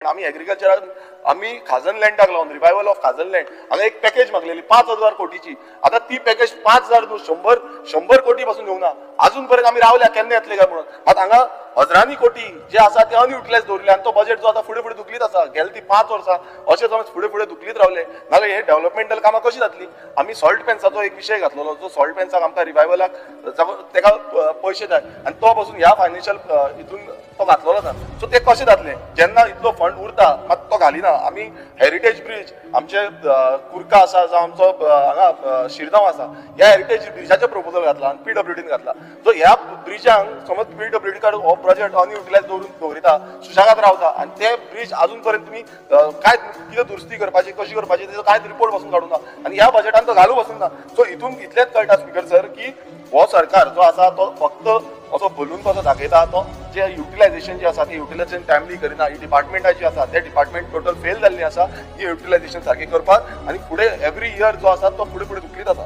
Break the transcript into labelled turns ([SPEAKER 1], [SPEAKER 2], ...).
[SPEAKER 1] आम्ही एग्रीकल्चरान आम्ही खाजन लँडाक लावून रिवायवल ऑफ खाजन लँड हांगा एक पॅकेज मागलेली 5,000 कोटीची. आता ती पॅकेज 5,000 न्हू 100 कोटी पासून येवना. अजून पर्यंत आम्ही रावल्या केन्ना येतले काय म्हणून. आता हांगा हजारांनी कोटी जे आसा ते अनयुटिलायज दवरले आनी तो बजेट जो आता फुडें फुडें दुखलीत आसा. गेली ती 5 वर्सां अशें समज फुडें फुडें दुखलीत रावले नाल्यार हे डेव्हलपमेंटल कामां कशी जातली. आमी सॉल्ट पेन्साचो एक विशय घातलेलो. जो सॉल्ट पेन्साक आमकां रिवायवलाक तेका पयशे जाय आनी तो पासून ह्या फायनान्शियल हितून तो घातलेलो ना. सो ते कशें जातले जेन्ना इतलो फंड उरता मात तो घालिना. आमी हेरिटेज ब्रिज आमचे कुर्का आसा जावं आमचो हांगा शिरगांव आसा ह्या हेरिटेज ब्रिजाचे प्रपोजल घातला आनी PWDन घातला. सो ह्या ब्रिजांक समज PWD कडून हो प्रोजेक्ट अनयुटिलायज दवरिता सुशेगाद रावता आनी ते ब्रिज अजून पर्यंत तुमी काय कितें दुरुस्ती करपाची कशी करपाची तेजो कांयच रिपोर्ट पासून काडूना आनी ह्या बजेटान तो घालूं पासून ना. सो हितून इतलेंच कळटा स्पीकर सर की हो सरकार जो आसा तो फक्त असो बलून कसो दाखयता. तो जे युटिलायझेशन जे आसा ते युटिलायझेशन टायमली करिना. ही डिपार्टमेंटा जी आसा ते डिपार्टमेंट टोटल फेल जाल्ली आसा ही युटिलायझेशन सारकी करपाक आनी फुडें एवरी इयर जो आसा तो फुडें फुडें दुखलीत आसा.